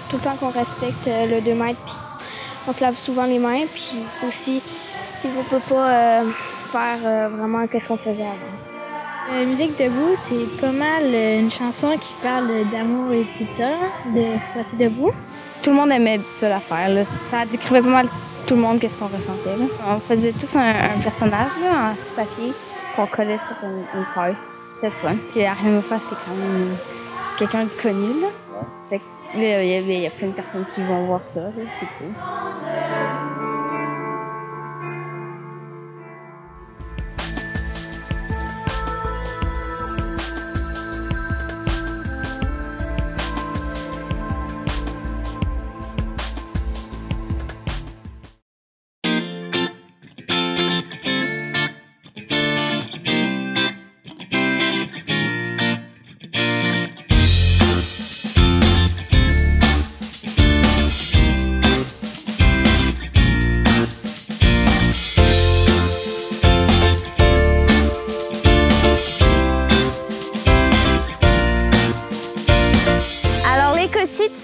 tout le temps qu'on respecte le 2 mètres. Puis on se lave souvent les mains, puis aussi, on peut pas faire vraiment ce qu'on faisait avant. Musique debout, c'est pas mal une chanson qui parle d'amour et tout ça, de rester debout. Tout le monde aimait ça la faire. Là. Ça décrivait pas mal tout le monde qu'est-ce qu'on ressentait. Là. On faisait tous un personnage là, en petit papier qu'on collait sur une feuille. C'est fun. Ariane Moffat, c'est quand même quelqu'un de connu. Là. Fait que, là, il y a plein de personnes qui vont voir ça. Là. C'est cool.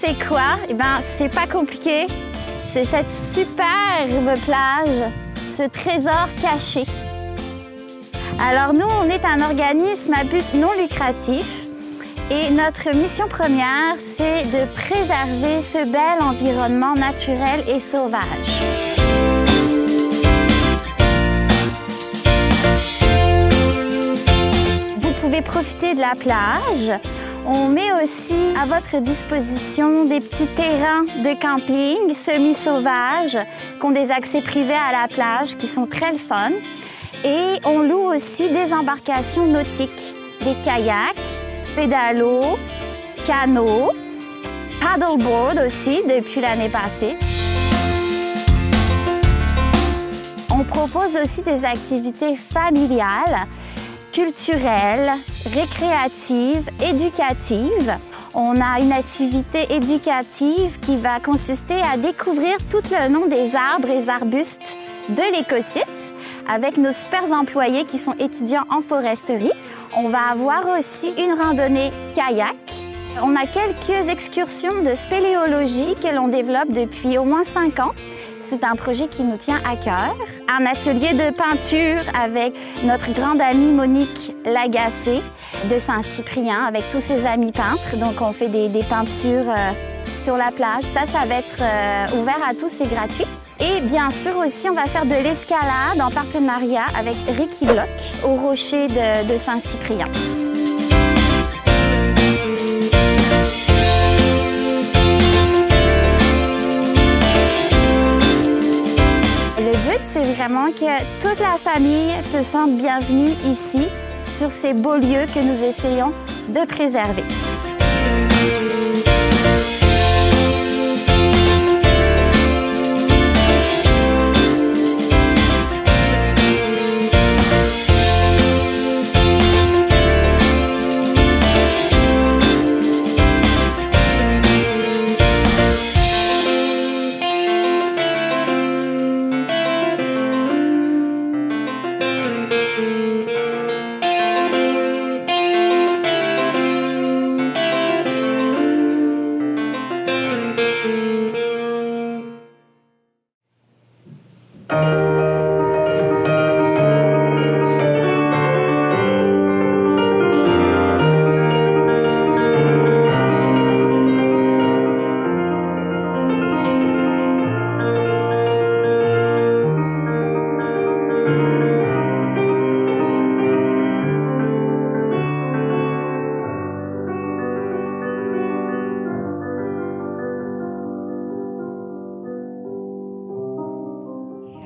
C'est quoi? C'est pas compliqué. C'est cette superbe plage, ce trésor caché. Alors nous, on est un organisme à but non lucratif et notre mission première, c'est de préserver ce bel environnement naturel et sauvage. Vous pouvez profiter de la plage. On met aussi à votre disposition des petits terrains de camping semi-sauvages qui ont des accès privés à la plage qui sont très le fun. Et on loue aussi des embarcations nautiques, des kayaks, pédalos, canots, paddleboard aussi depuis l'année passée. On propose aussi des activités familiales, culturelles, récréatives, éducatives. On a une activité éducative qui va consister à découvrir tout le nom des arbres et arbustes de l'Écosite avec nos super employés qui sont étudiants en foresterie. On va avoir aussi une randonnée kayak. On a quelques excursions de spéléologie que l'on développe depuis au moins 5 ans. C'est un projet qui nous tient à cœur. Un atelier de peinture avec notre grande amie Monique Lagacé de Saint-Cyprien avec tous ses amis peintres. Donc on fait des peintures sur la plage. Ça va être ouvert à tous, c'est gratuit. Et bien sûr aussi, on va faire de l'escalade en partenariat avec Ricky Block au rocher de Saint-Cyprien. Le but, c'est vraiment que toute la famille se sente bienvenue ici, sur ces beaux lieux que nous essayons de préserver.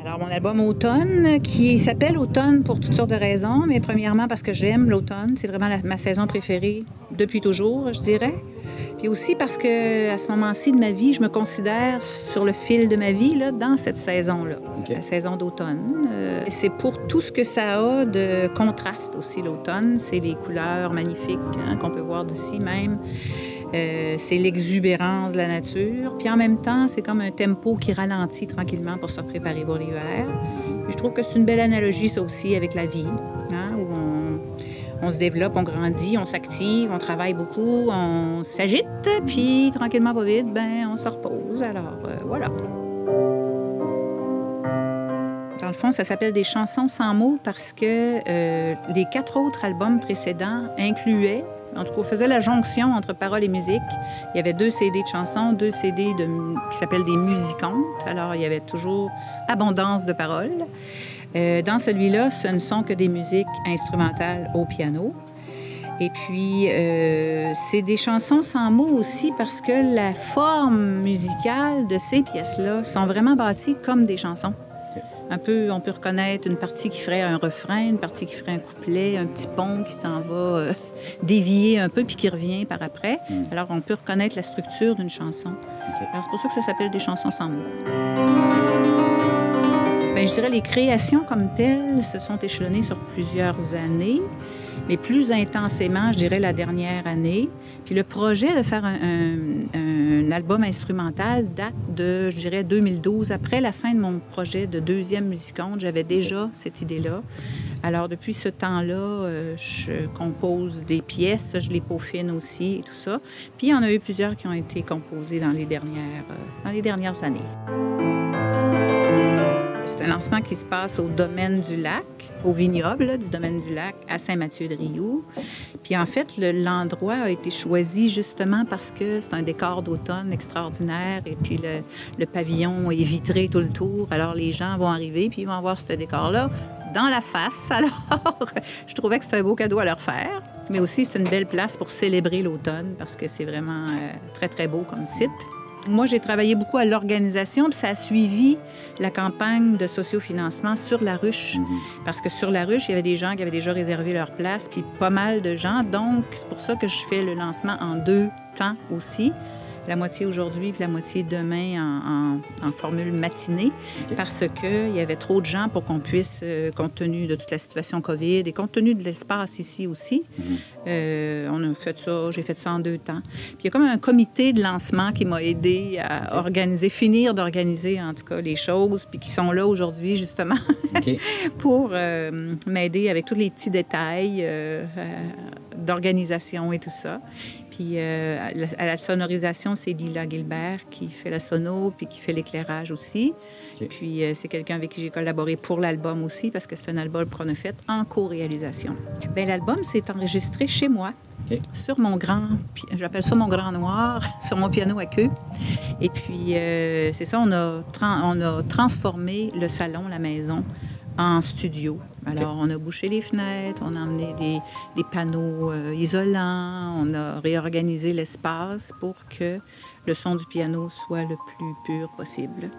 Alors, mon album Automne, qui s'appelle Automne pour toutes sortes de raisons, mais premièrement parce que j'aime l'automne. C'est vraiment ma saison préférée depuis toujours, je dirais. Puis aussi parce que à ce moment-ci de ma vie, je me considère sur le fil de ma vie là, dans cette saison-là, la saison d'automne. C'est pour tout ce que ça a de contraste aussi, l'automne. C'est les couleurs magnifiques qu'on peut voir d'ici même. C'est l'exubérance de la nature. Puis en même temps, c'est comme un tempo qui ralentit tranquillement pour se préparer pour l'hiver. Je trouve que c'est une belle analogie, ça aussi, avec la vie, où on se développe, on grandit, on s'active, on travaille beaucoup, on s'agite, puis tranquillement, pas vite, on se repose. Alors, voilà. Dans le fond, ça s'appelle des chansons sans mots parce que les 4 autres albums précédents incluaient, en tout cas, faisaient la jonction entre paroles et musique. Il y avait 2 CD de chansons, 2 CD qui s'appellent des musicantes. Alors, il y avait toujours abondance de paroles. Dans celui-là, ce ne sont que des musiques instrumentales au piano. Et puis, c'est des chansons sans mots aussi parce que la forme musicale de ces pièces-là sont vraiment bâties comme des chansons. Un peu, on peut reconnaître une partie qui ferait un refrain, une partie qui ferait un couplet, un petit pont qui s'en va dévier un peu puis qui revient par après. Alors, on peut reconnaître la structure d'une chanson. Alors, c'est pour ça que ça s'appelle des chansons sans mots. Bien, je dirais les créations comme telles se sont échelonnées sur plusieurs années, mais plus intensément, je dirais, la dernière année. Puis le projet de faire un album instrumental date de, je dirais, 2012. Après la fin de mon projet de 2e musicante, j'avais déjà cette idée-là. Alors, depuis ce temps-là, je compose des pièces, je les peaufine aussi et tout ça. Puis, il y en a eu plusieurs qui ont été composées dans les dernières années. C'est un lancement qui se passe au domaine du lac, au vignoble là, du domaine du lac à Saint-Mathieu-de-Rioux. Puis en fait, l'endroit a été choisi justement parce que c'est un décor d'automne extraordinaire et puis le pavillon est vitré tout le tour. Alors les gens vont arriver puis ils vont voir ce décor-là dans la face. Alors je trouvais que c'était un beau cadeau à leur faire. Mais aussi, c'est une belle place pour célébrer l'automne parce que c'est vraiment très, très beau comme site. Moi, j'ai travaillé beaucoup à l'organisation, puis ça a suivi la campagne de sociofinancement sur la ruche. Parce que sur la ruche, il y avait des gens qui avaient déjà réservé leur place, puis pas mal de gens. Donc, c'est pour ça que je fais le lancement en 2 temps aussi. La moitié aujourd'hui puis la moitié demain en formule matinée, parce qu'il y avait trop de gens pour qu'on puisse, compte tenu de toute la situation COVID et compte tenu de l'espace ici aussi, on a fait ça, j'ai fait ça en 2 temps. Puis il y a comme un comité de lancement qui m'a aidé à organiser, finir d'organiser en tout cas les choses, puis qui sont là aujourd'hui justement pour m'aider avec tous les petits détails d'organisation et tout ça. Puis à la sonorisation, c'est Lila Gilbert qui fait la sono puis qui fait l'éclairage aussi. Puis c'est quelqu'un avec qui j'ai collaboré pour l'album aussi parce que c'est un album qu'on a fait en co-réalisation. Bien, l'album s'est enregistré chez moi, sur mon j'appelle ça mon grand noir, sur mon piano à queue. Et puis c'est ça, on a transformé le salon, la maison, en studio. Alors, on a bouché les fenêtres, on a emmené des panneaux isolants, on a réorganisé l'espace pour que le son du piano soit le plus pur possible.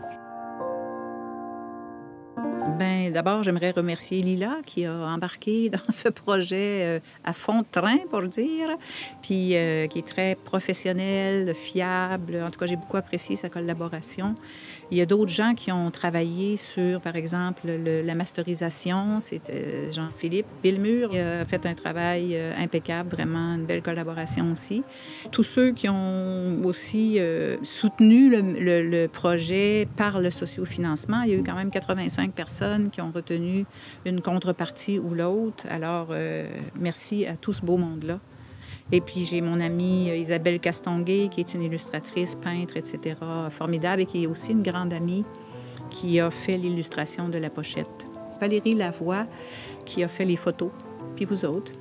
Bien, d'abord, j'aimerais remercier Lila qui a embarqué dans ce projet à fond de train, pour le dire, puis qui est très professionnel, fiable. En tout cas, j'ai beaucoup apprécié sa collaboration. Il y a d'autres gens qui ont travaillé sur, par exemple, la masterisation. C'est Jean-Philippe Villemur qui a fait un travail impeccable, vraiment une belle collaboration aussi. Tous ceux qui ont aussi soutenu le projet par le sociofinancement, il y a eu quand même 85 personnes qui ont retenu une contrepartie ou l'autre. Alors, merci à tout ce beau monde-là. Et puis, j'ai mon amie Isabelle Castonguay, qui est une illustratrice, peintre, etc., formidable, et qui est aussi une grande amie qui a fait l'illustration de la pochette. Valérie Lavoie, qui a fait les photos, puis vous autres,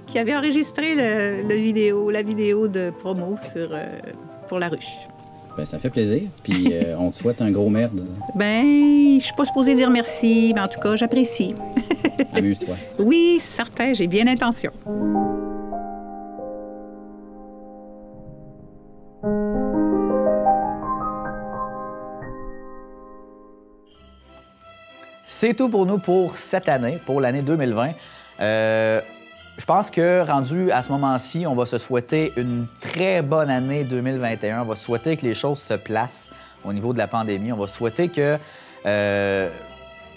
qui avait enregistré la vidéo de promo pour la ruche. Bien, ça fait plaisir. Puis on te souhaite un gros merde. Bien, je suis pas supposée dire merci, mais en tout cas, j'apprécie. Amuse-toi. Oui, certain, j'ai bien l'intention. c'est tout pour nous pour cette année, pour l'année 2020. Je pense que, rendu à ce moment-ci, on va se souhaiter une très bonne année 2021. On va souhaiter que les choses se placent au niveau de la pandémie. On va souhaiter que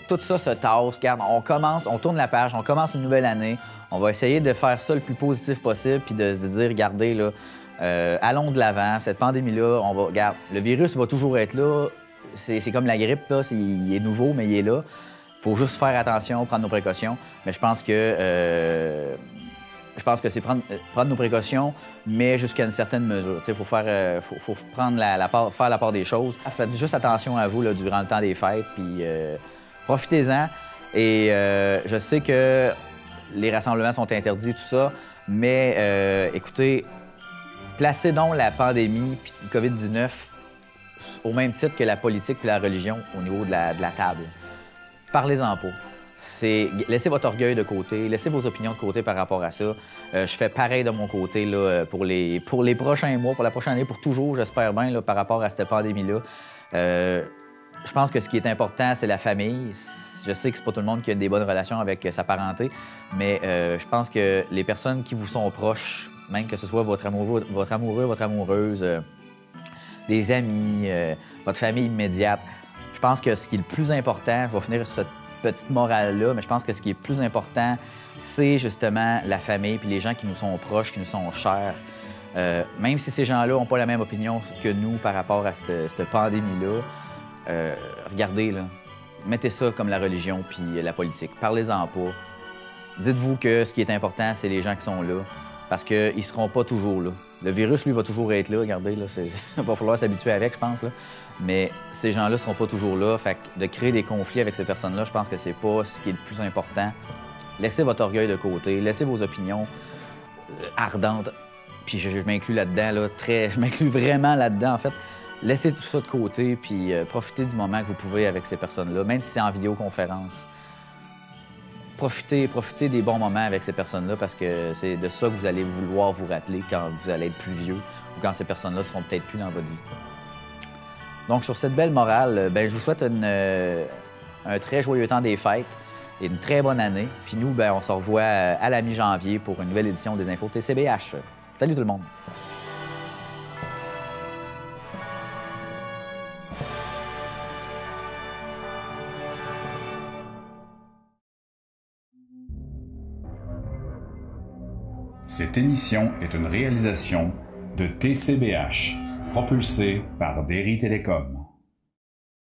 tout ça se tasse. Regarde, on tourne la page, on commence une nouvelle année. On va essayer de faire ça le plus positif possible puis de se dire, regardez, là, allons de l'avant. Cette pandémie-là, regarde, le virus va toujours être là. C'est comme la grippe, là. Il est nouveau, mais il est là. Il faut juste faire attention, prendre nos précautions. Mais je pense que c'est prendre nos précautions, mais jusqu'à une certaine mesure. Il faut faire la part des choses. Faites juste attention à vous là, durant le temps des fêtes, puis profitez-en. Et je sais que les rassemblements sont interdits, tout ça, mais écoutez, placez donc la pandémie puis le COVID-19 au même titre que la politique et la religion au niveau de la table. Parlez-en pas. Laissez votre orgueil de côté, laissez vos opinions de côté par rapport à ça. Je fais pareil de mon côté là, pour les prochains mois, pour la prochaine année, pour toujours, j'espère bien, là, par rapport à cette pandémie-là. Je pense que ce qui est important, c'est la famille. Je sais que c'est pas tout le monde qui a des bonnes relations avec sa parenté, mais je pense que les personnes qui vous sont proches, même que ce soit votre amoureux, votre amoureuse, des amis, votre famille immédiate, je pense que ce qui est le plus important, je vais finir sur cette petite morale-là, mais je pense que ce qui est le plus important, c'est justement la famille puis les gens qui nous sont proches, qui nous sont chers. Même si ces gens-là n'ont pas la même opinion que nous par rapport à cette pandémie-là, regardez, là, mettez ça comme la religion puis la politique. Parlez-en pas. Dites-vous que ce qui est important, c'est les gens qui sont là, parce qu'ils ne seront pas toujours là. Le virus, lui, va toujours être là. Regardez, là, il va falloir s'habituer avec, je pense. Là. Mais ces gens-là ne seront pas toujours là. Fait que de créer des conflits avec ces personnes-là, je pense que c'est pas ce qui est le plus important. Laissez votre orgueil de côté. Laissez vos opinions ardentes. Puis je m'inclus là-dedans, là, je m'inclus vraiment là-dedans, en fait. Laissez tout ça de côté, puis profitez du moment que vous pouvez avec ces personnes-là, même si c'est en vidéoconférence. Profitez des bons moments avec ces personnes-là parce que c'est de ça que vous allez vouloir vous rappeler quand vous allez être plus vieux ou quand ces personnes-là seront peut-être plus dans votre vie. Donc, sur cette belle morale, je vous souhaite un très joyeux temps des fêtes et une très bonne année. Puis nous, on se revoit à la mi-janvier pour une nouvelle édition des Infos TCBH. Salut tout le monde! Cette émission est une réalisation de TCBH, propulsée par Derry Télécom.